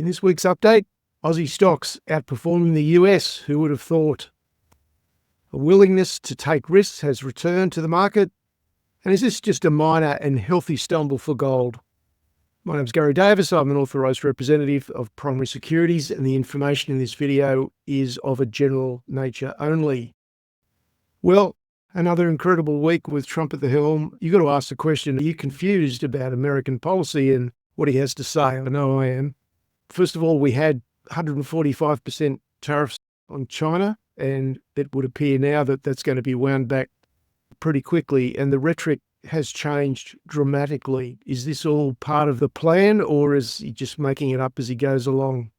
In this week's update, Aussie stocks outperforming the US. Who would have thought? A willingness to take risks has returned to the market. And is this just a minor and healthy stumble for gold? My name's Garry Davis. I'm an authorised representative of Primary Securities, and the information in this video is of a general nature only. Well, another incredible week with Trump at the helm. You've got to ask the question, are you confused about American policy and what he has to say? I know I am. First of all, we had 145% tariffs on China, and it would appear now that that's going to be wound back pretty quickly, and the rhetoric has changed dramatically. Is this all part of the plan, or is he just making it up as he goes along?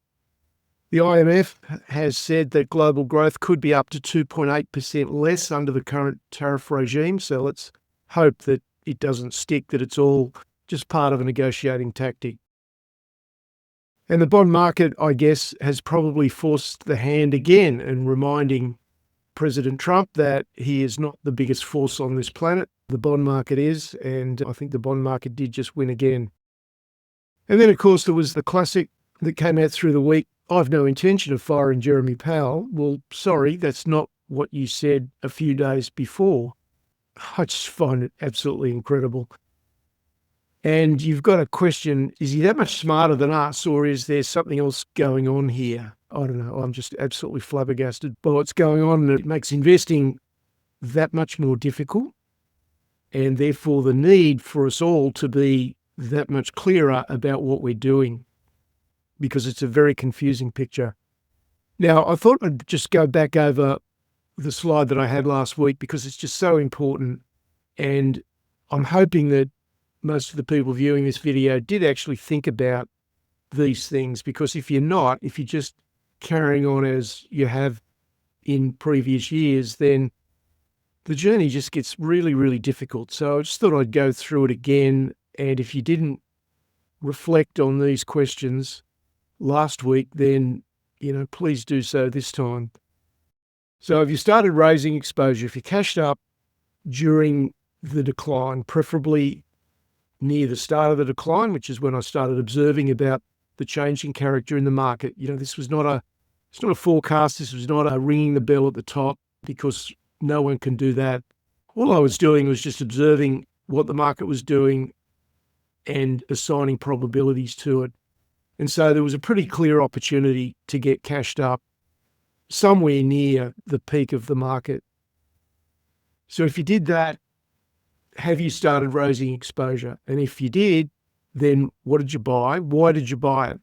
The IMF has said that global growth could be up to 2.8% less under the current tariff regime, so let's hope that it doesn't stick, that it's all just part of a negotiating tactic. And the bond market, I guess, has probably forced the hand again and reminding President Trump that he is not the biggest force on this planet. The bond market is, and I think the bond market did just win again. And then, of course, there was the classic that came out through the week. I've no intention of firing Jeremy Powell. Well, sorry, that's not what you said a few days before. I just find it absolutely incredible. And you've got to question, is he that much smarter than us, or is there something else going on here? I don't know. I'm just absolutely flabbergasted by what's going on. And it makes investing that much more difficult, and therefore the need for us all to be that much clearer about what we're doing, because it's a very confusing picture. Now, I thought I'd just go back over the slide that I had last week because it's just so important, and I'm hoping that most of the people viewing this video did actually think about these things, because if you're not, if you're just carrying on as you have in previous years, then the journey just gets really, really difficult. So I just thought I'd go through it again. And if you didn't reflect on these questions last week, then, please do so this time. So if you started raising exposure, if you cashed up during the decline, preferably near the start of the decline, which is when I started observing about the changing character in the market. This was not a forecast. This was not a ringing the bell at the top, because no one can do that. All I was doing was just observing what the market was doing and assigning probabilities to it. And so there was a pretty clear opportunity to get cashed up somewhere near the peak of the market. So if you did that, have you started raising exposure? And if you did, then what did you buy? Why did you buy it?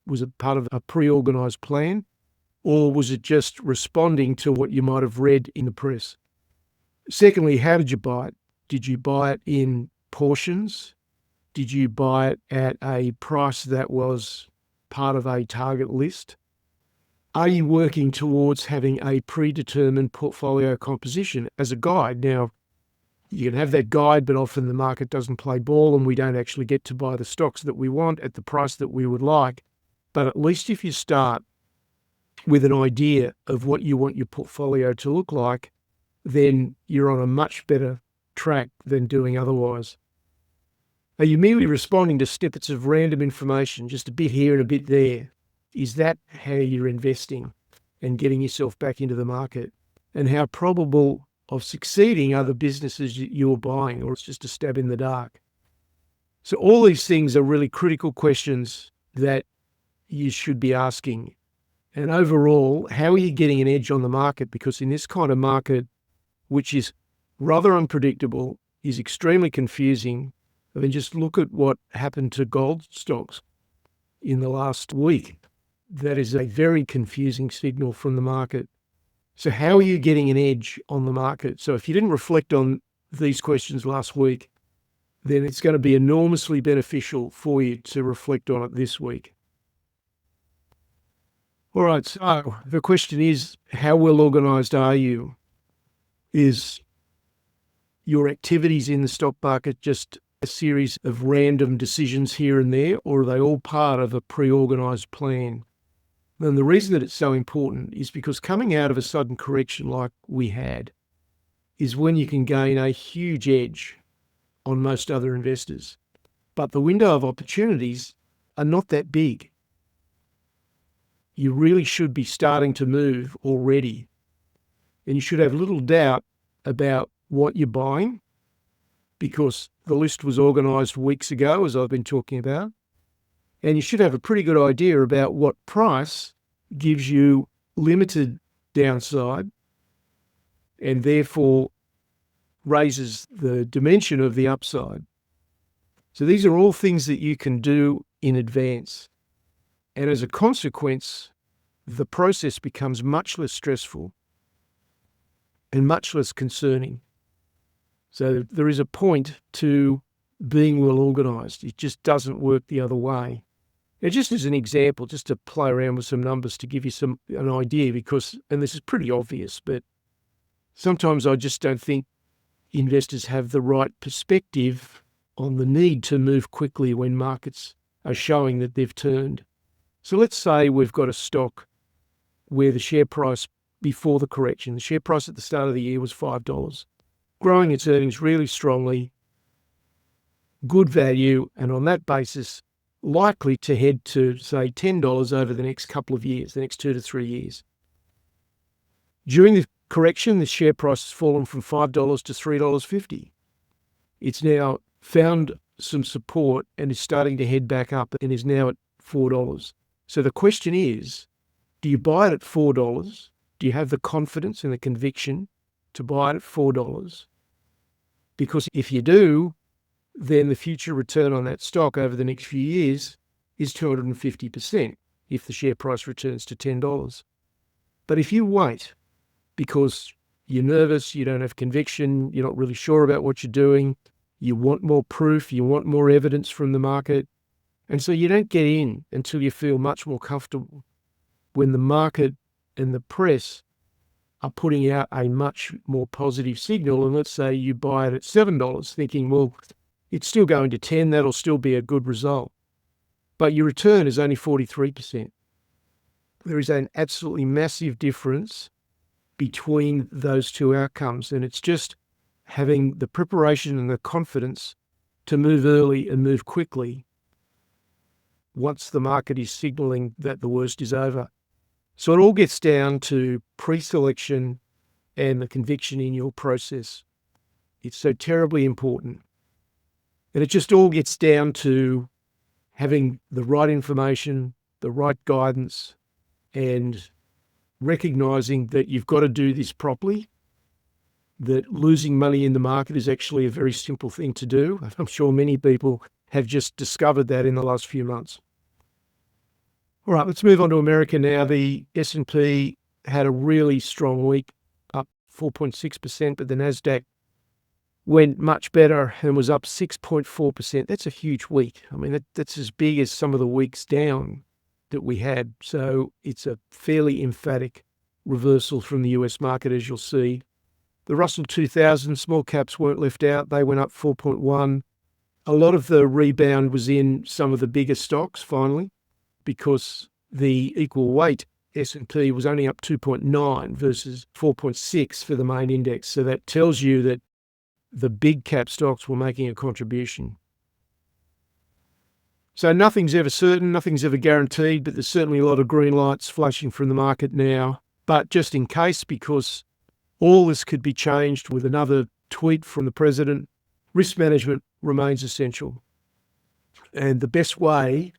Was it part of a pre-organised plan, or was it just responding to what you might have read in the press? Secondly, how did you buy it? Did you buy it in portions? Did you buy it at a price that was part of a target list? Are you working towards having a predetermined portfolio composition as a guide? Now, you can have that guide, but often the market doesn't play ball and we don't actually get to buy the stocks that we want at the price that we would like. But at least if you start with an idea of what you want your portfolio to look like, then you're on a much better track than doing otherwise. Are you merely responding to snippets of random information, just a bit here and a bit there? Is that how you're investing and getting yourself back into the market? And how probable of succeeding are the businesses you're buying, or it's just a stab in the dark? So all these things are really critical questions that you should be asking. And overall, how are you getting an edge on the market? Because in this kind of market, which is rather unpredictable, is extremely confusing. I mean, just look at what happened to gold stocks in the last week. That is a very confusing signal from the market. So how are you getting an edge on the market? So if you didn't reflect on these questions last week, then it's going to be enormously beneficial for you to reflect on it this week. All right, so the question is, how well organised are you? Is your activities in the stock market just a series of random decisions here and there, or are they all part of a pre-organised plan? And the reason that it's so important is because coming out of a sudden correction like we had is when you can gain a huge edge on most other investors. But the window of opportunities are not that big. you really should be starting to move already. And you should have little doubt about what you're buying, because the list was organised weeks ago, as I've been talking about. And you should have a pretty good idea about what price gives you limited downside and therefore raises the dimension of the upside. So these are all things that you can do in advance. And as a consequence, the process becomes much less stressful and much less concerning. So there is a point to being well organised. It just doesn't work the other way. Now, just as an example, just to play around with some numbers to give you an idea, because, and this is pretty obvious, but sometimes I just don't think investors have the right perspective on the need to move quickly when markets are showing that they've turned. So let's say we've got a stock where the share price before the correction, the share price at the start of the year was $5, growing its earnings really strongly, good value, and on that basis, likely to head to, say, $10 over the next couple of years, the next 2 to 3 years. During the correction, the share price has fallen from $5 to $3.50. It's now found some support and is starting to head back up and is now at $4. So the question is, do you buy it at $4? Do you have the confidence and the conviction to buy it at $4? Because if you do, then the future return on that stock over the next few years is 250% if the share price returns to $10. But if you wait because you're nervous, you don't have conviction, you're not really sure about what you're doing, you want more proof, you want more evidence from the market, and so you don't get in until you feel much more comfortable when the market and the press are putting out a much more positive signal. And let's say you buy it at $7 thinking, well, it's still going to 10, that'll still be a good result. But your return is only 43%. There is an absolutely massive difference between those two outcomes. And it's just having the preparation and the confidence to move early and move quickly once the market is signaling that the worst is over. So it all gets down to pre-selection and the conviction in your process. It's so terribly important. And it just all gets down to having the right information, the right guidance, and recognizing that you've got to do this properly, that losing money in the market is actually a very simple thing to do. I'm sure many people have just discovered that in the last few months. All right, let's move on to America now. The S&P had a really strong week, up 4.6%, but the NASDAQ went much better and was up 6.4%. That's a huge week. I mean, that's as big as some of the weeks down that we had. So it's a fairly emphatic reversal from the US market, as you'll see. The Russell 2000 small caps weren't left out. They went up 4.1. A lot of the rebound was in some of the bigger stocks, finally, because the equal weight S&P was only up 2.9 versus 4.6 for the main index. So that tells you that the big cap stocks were making a contribution. So nothing's ever certain, nothing's ever guaranteed, but there's certainly a lot of green lights flashing from the market now. But just in case, because all this could be changed with another tweet from the president, risk management remains essential. And the best way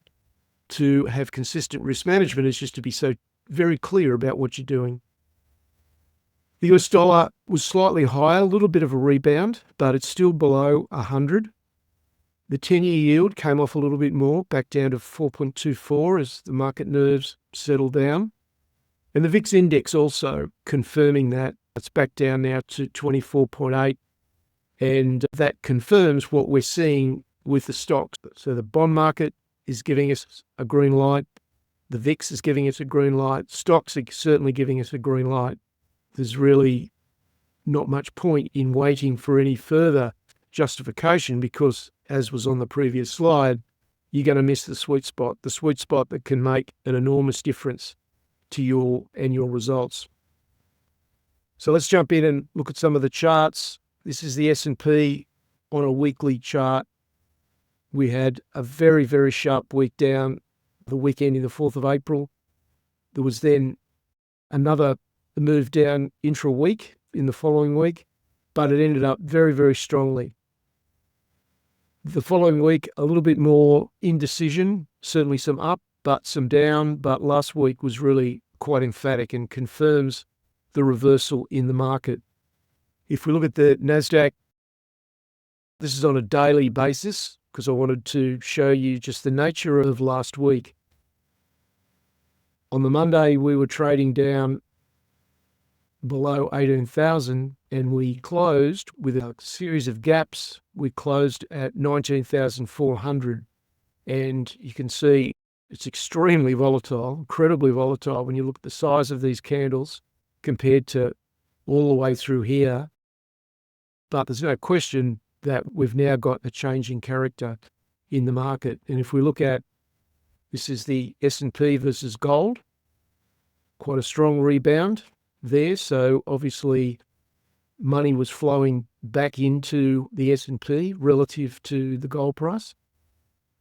to have consistent risk management is just to be so very clear about what you're doing. The US dollar was slightly higher, a little bit of a rebound, but it's still below 100. The 10-year yield came off a little bit more, back down to 4.24 as the market nerves settled down. And the VIX index also confirming that. It's back down now to 24.8. And that confirms what we're seeing with the stocks. So the bond market is giving us a green light. The VIX is giving us a green light. Stocks are certainly giving us a green light. There's really not much point in waiting for any further justification because, as was on the previous slide, you're going to miss the sweet spot that can make an enormous difference to your annual results. So let's jump in and look at some of the charts. This is the S&P on a weekly chart. We had a very, very sharp week down the weekend in the 4th of April. There was then another move down intra-week in the following week, but it ended up very, very strongly. The following week, a little bit more indecision, certainly some up, but some down. But last week was really quite emphatic and confirms the reversal in the market. If we look at the NASDAQ, this is on a daily basis because I wanted to show you just the nature of last week. On the Monday, we were trading down below 18,000 and we closed with a series of gaps. We closed at 19,400 and you can see it's extremely volatile, incredibly volatile when you look at the size of these candles compared to all the way through here. But there's no question that we've now got a changing character in the market. And if we look at, this is the S&P versus gold, quite a strong rebound there. So obviously money was flowing back into the S&P relative to the gold price.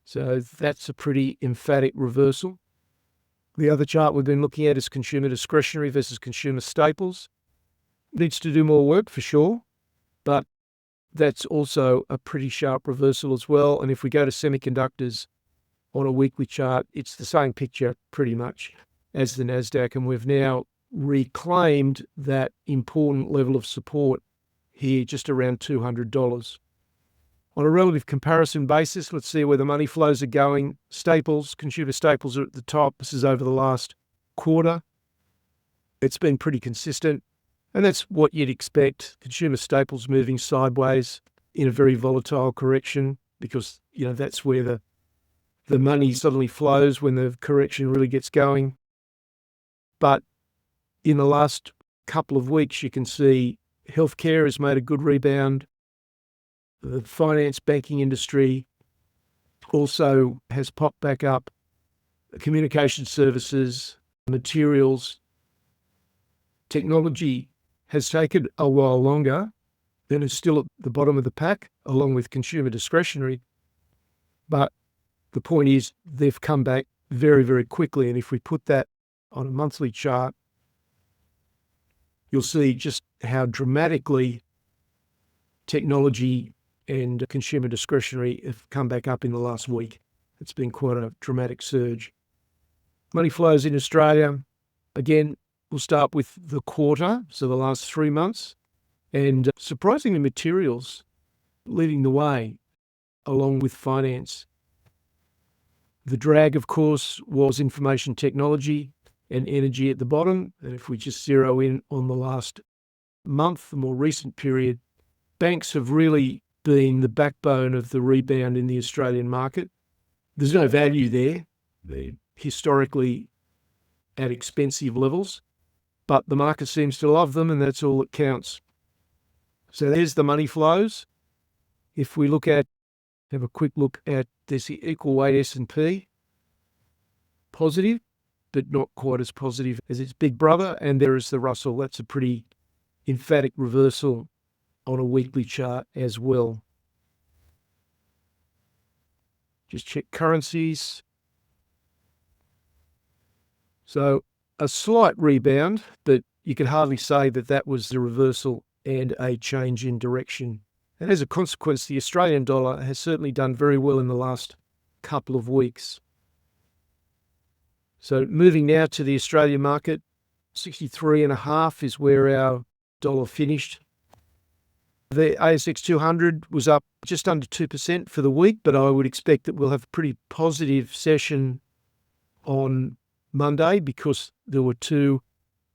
So that's a pretty emphatic reversal. The other chart we've been looking at is consumer discretionary versus consumer staples. Needs to do more work for sure, but that's also a pretty sharp reversal as well. And if we go to semiconductors on a weekly chart, it's the same picture pretty much as the NASDAQ. And we've now reclaimed that important level of support here, just around $200. On a relative comparison basis, let's see where the money flows are going. Staples, consumer staples are at the top. This is over the last quarter. It's been pretty consistent. And that's what you'd expect. Consumer staples moving sideways in a very volatile correction because, that's where the money suddenly flows when the correction really gets going. But in the last couple of weeks, you can see healthcare has made a good rebound. The finance banking industry also has popped back up. Communication services, materials, technology has taken a while longer, then is still at the bottom of the pack, along with consumer discretionary. But the point is, they've come back very, very quickly. And if we put that on a monthly chart, you'll see just how dramatically technology and consumer discretionary have come back up in the last week. It's been quite a dramatic surge. Money flows in Australia, again, we'll start with the quarter, so the last 3 months, and surprisingly materials leading the way along with finance. The drag, of course, was information technology and energy at the bottom. And if we just zero in on the last month, the more recent period, banks have really been the backbone of the rebound in the Australian market. There's no value there. They're historically at expensive levels. But the market seems to love them, and that's all that counts. So there's the money flows. If we have a quick look at this equal weight S&P, positive, but not quite as positive as its big brother. And there is the Russell. That's a pretty emphatic reversal on a weekly chart as well. Just check currencies. So a slight rebound, but you could hardly say that that was the reversal and a change in direction. And as a consequence, the Australian dollar has certainly done very well in the last couple of weeks. So moving now to the Australian market, 63.5 is where our dollar finished. The ASX 200 was up just under 2% for the week, but I would expect that we'll have a pretty positive session on Monday because there were 2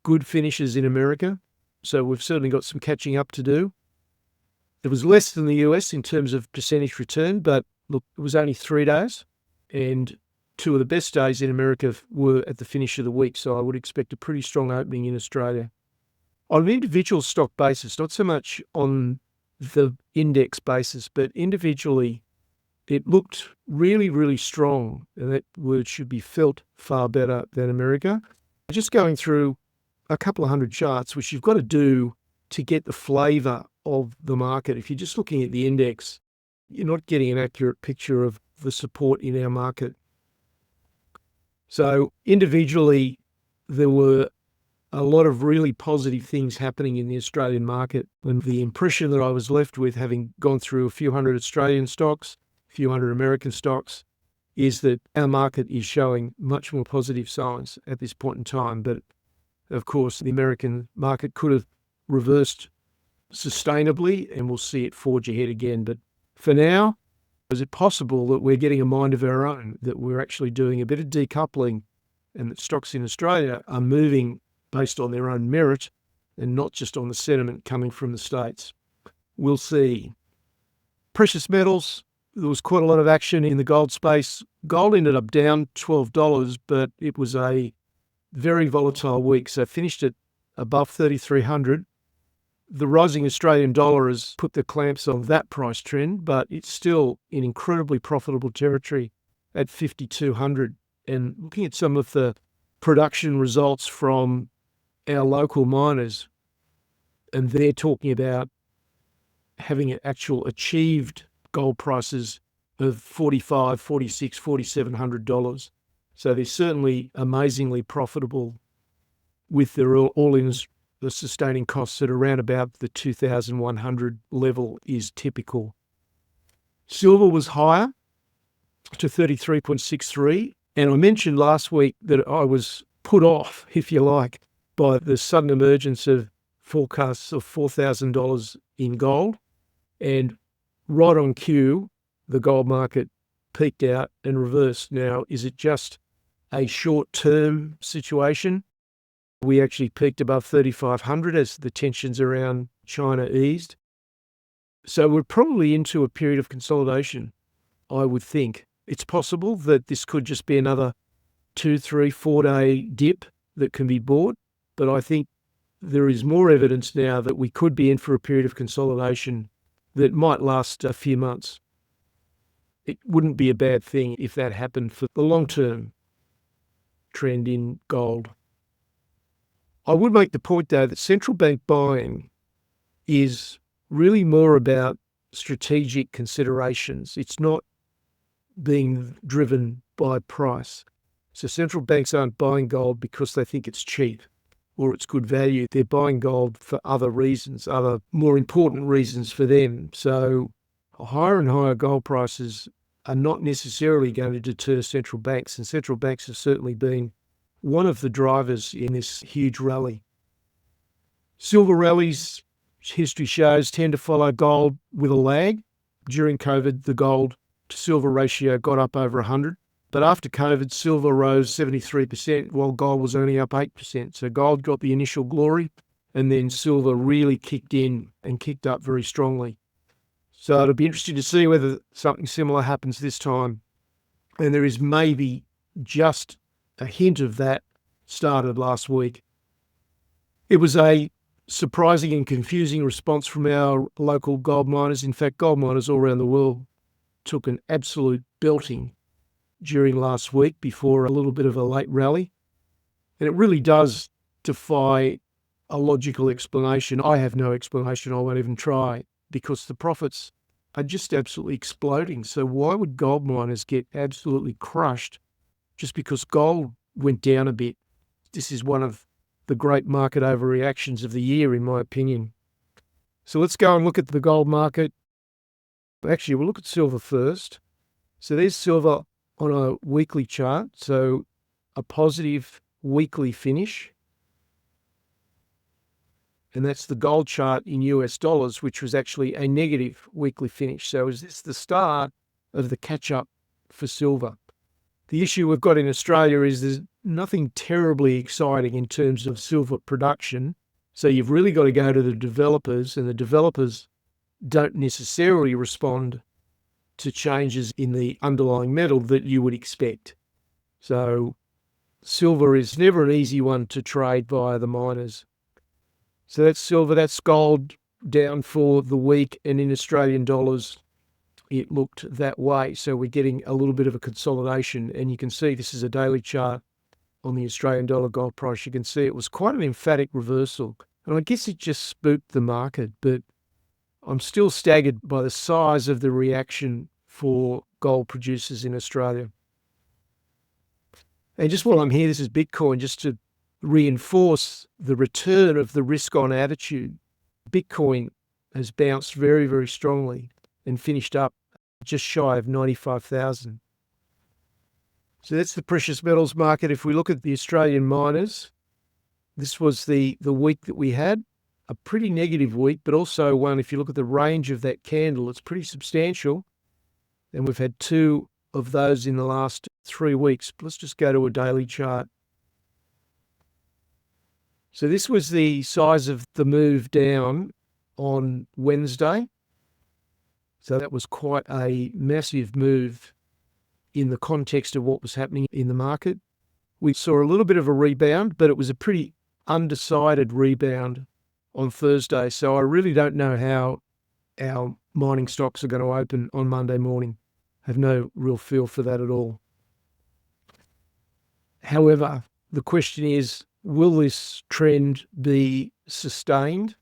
good finishes in America. So we've certainly got some catching up to do. It was less than the US in terms of percentage return, but look, it was only 3 days, and 2 of the best days in America were at the finish of the week. So I would expect a pretty strong opening in Australia. On an individual stock basis, not so much on the index basis, but individually, it looked really, really strong. And that word should be felt far better than America. Just going through a couple of hundred charts, which you've got to do to get the flavor of the market. If you're just looking at the index, you're not getting an accurate picture of the support in our market. So individually, there were a lot of really positive things happening in the Australian market. And the impression that I was left with, having gone through a few hundred Australian stocks, a few hundred American stocks, is that our market is showing much more positive signs at this point in time. But of course, the American market could have reversed sustainably, and we'll see it forge ahead again. But for now, is it possible that we're getting a mind of our own, that we're actually doing a bit of decoupling and that stocks in Australia are moving based on their own merit and not just on the sentiment coming from the States? We'll see. Precious metals, there was quite a lot of action in the gold space. Gold ended up down $12, but it was a very volatile week, so finished at above 3,300. The rising Australian dollar has put the clamps on that price trend, but it's still in incredibly profitable territory at 5,200. And looking at some of the production results from our local miners, and they're talking about having actual achieved gold prices of $4,500, $4,600, $4,700. So they're certainly amazingly profitable with their all-in, the sustaining costs at around about the 2,100 level is typical. Silver was higher to 33.63. And I mentioned last week that I was put off, if you like, by the sudden emergence of forecasts of $4,000 in gold. And right on cue, the gold market peaked out and reversed. Now, is it just a short-term situation? We actually peaked above 3,500 as the tensions around China eased. So we're probably into a period of consolidation, I would think. It's possible that this could just be another 2, 3, 4-day dip that can be bought. But I think there is more evidence now that we could be in for a period of consolidation that might last a few months. It wouldn't be a bad thing if that happened for the long-term trend in gold. I would make the point, though, that central bank buying is really more about strategic considerations. It's not being driven by price. So central banks aren't buying gold because they think it's cheap or it's good value. They're buying gold for other reasons, other more important reasons for them. So higher and higher gold prices are not necessarily going to deter central banks, and central banks have certainly been one of the drivers in this huge rally. Silver rallies, history shows, tend to follow gold with a lag. During COVID, the gold to silver ratio got up over 100. But after COVID, silver rose 73%, while gold was only up 8%. So gold got the initial glory, and then silver really kicked in and kicked up very strongly. So it'll be interesting to see whether something similar happens this time. And there is maybe just a hint of that started last week. It was a surprising and confusing response from our local gold miners. In fact, gold miners all around the world took an absolute belting during last week before a little bit of a late rally. And it really does defy a logical explanation. I have no explanation. I won't even try, because the profits are just absolutely exploding. So why would gold miners get absolutely crushed just because gold went down a bit? This is one of the great market overreactions of the year, in my opinion. So let's go and look at the gold market. Actually, we'll look at silver first. So there's silver on a weekly chart. So a positive weekly finish. And that's the gold chart in US dollars, which was actually a negative weekly finish. So is this the start of the catch-up for silver? The issue we've got in Australia is there's nothing terribly exciting in terms of silver production. So you've really got to go to the developers, and the developers don't necessarily respond to changes in the underlying metal that you would expect. So silver is never an easy one to trade via the miners. So that's silver, that's gold down for the week, and in Australian dollars, it looked that way. So we're getting a little bit of a consolidation, and you can see this is a daily chart on the Australian dollar gold price. You can see it was quite an emphatic reversal, and I guess it just spooked the market, but I'm still staggered by the size of the reaction for gold producers in Australia. And just while I'm here, this is Bitcoin, just to reinforce the return of the risk-on attitude. Bitcoin has bounced very, very strongly and finished up just shy of 95,000. So that's the precious metals market. If we look at the Australian miners, this was the week that we had, a pretty negative week, but also one, if you look at the range of that candle, it's pretty substantial. And we've had two of those in the last 3 weeks. Let's just go to a daily chart. So this was the size of the move down on Wednesday. So that was quite a massive move in the context of what was happening in the market. We saw a little bit of a rebound, but it was a pretty undecided rebound on Thursday. So I really don't know how our mining stocks are going to open on Monday morning. I have no real feel for that at all. However, the question is, will this trend be sustained?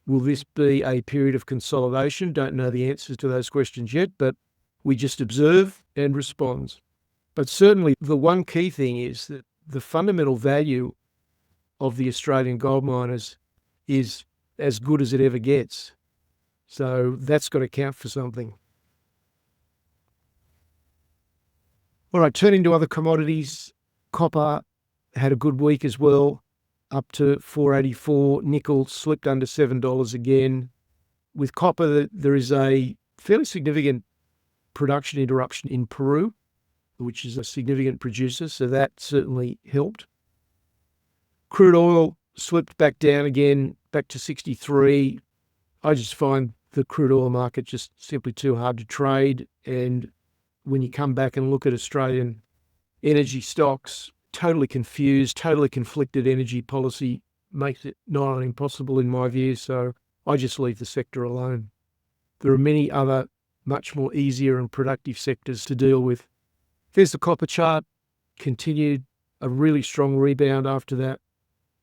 Will this be a period of consolidation? Don't know the answers to those questions yet, but we just observe and respond. But certainly the one key thing is that the fundamental value of the Australian gold miners is as good as it ever gets. So that's got to count for something. All right, turning to other commodities, copper had a good week as well, up to $4.84. Nickel slipped under $7 again. With copper, there is a fairly significant production interruption in Peru, which is a significant producer, so that certainly helped. Crude oil slipped back down again, back to 63. I just find the crude oil market just simply too hard to trade, and when you come back and look at Australian energy stocks, totally confused, totally conflicted energy policy makes it nigh on impossible in my view, so I just leave the sector alone. There are many other much more easier and productive sectors to deal with. There's the copper chart, continued a really strong rebound after that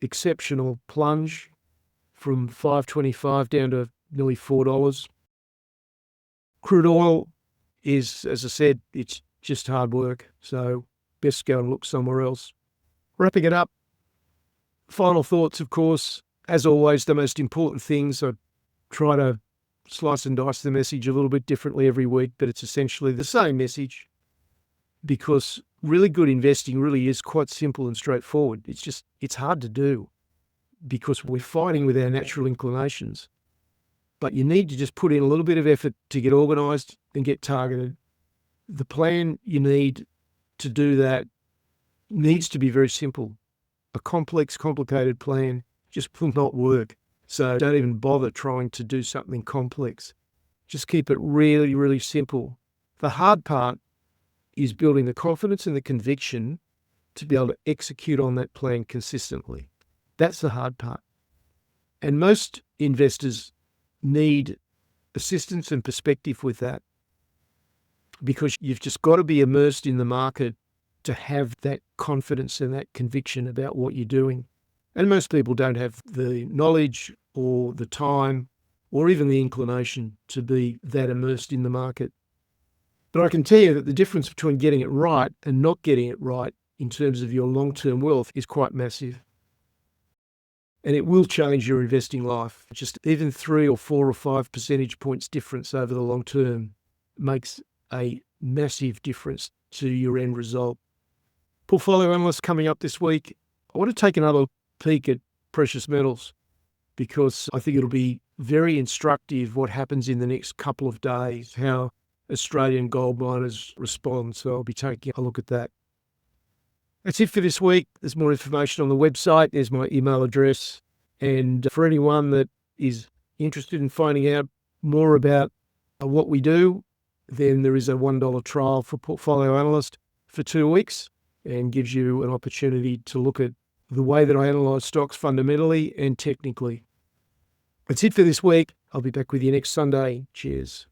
exceptional plunge from $5.25 down to nearly $4. Crude oil is, as I said, it's just hard work, so best go and look somewhere else. Wrapping it up, final thoughts, of course, as always, the most important things. I try to slice and dice the message a little bit differently every week, but it's essentially the same message, because really good investing really is quite simple and straightforward. It's hard to do because we're fighting with our natural inclinations. But you need to just put in a little bit of effort to get organised and get targeted. The plan you need to do that needs to be very simple. A complex, complicated plan just will not work. So don't even bother trying to do something complex. Just keep it really, really simple. The hard part is building the confidence and the conviction to be able to execute on that plan consistently. That's the hard part. And most investors need assistance and perspective with that, because you've just got to be immersed in the market to have that confidence and that conviction about what you're doing. And most people don't have the knowledge or the time or even the inclination to be that immersed in the market. But I can tell you that the difference between getting it right and not getting it right in terms of your long-term wealth is quite massive. And it will change your investing life. Just even 3 or 4 or 5 percentage points difference over the long term makes a massive difference to your end result. Portfolio analyst coming up this week. I want to take another peek at precious metals, because I think it'll be very instructive what happens in the next couple of days, how Australian gold miners respond. So I'll be taking a look at that. That's it for this week. There's more information on the website. There's my email address. And for anyone that is interested in finding out more about what we do, then there is a $1 trial for Portfolio Analyst for 2 weeks, and gives you an opportunity to look at the way that I analyse stocks fundamentally and technically. That's it for this week. I'll be back with you next Sunday. Cheers.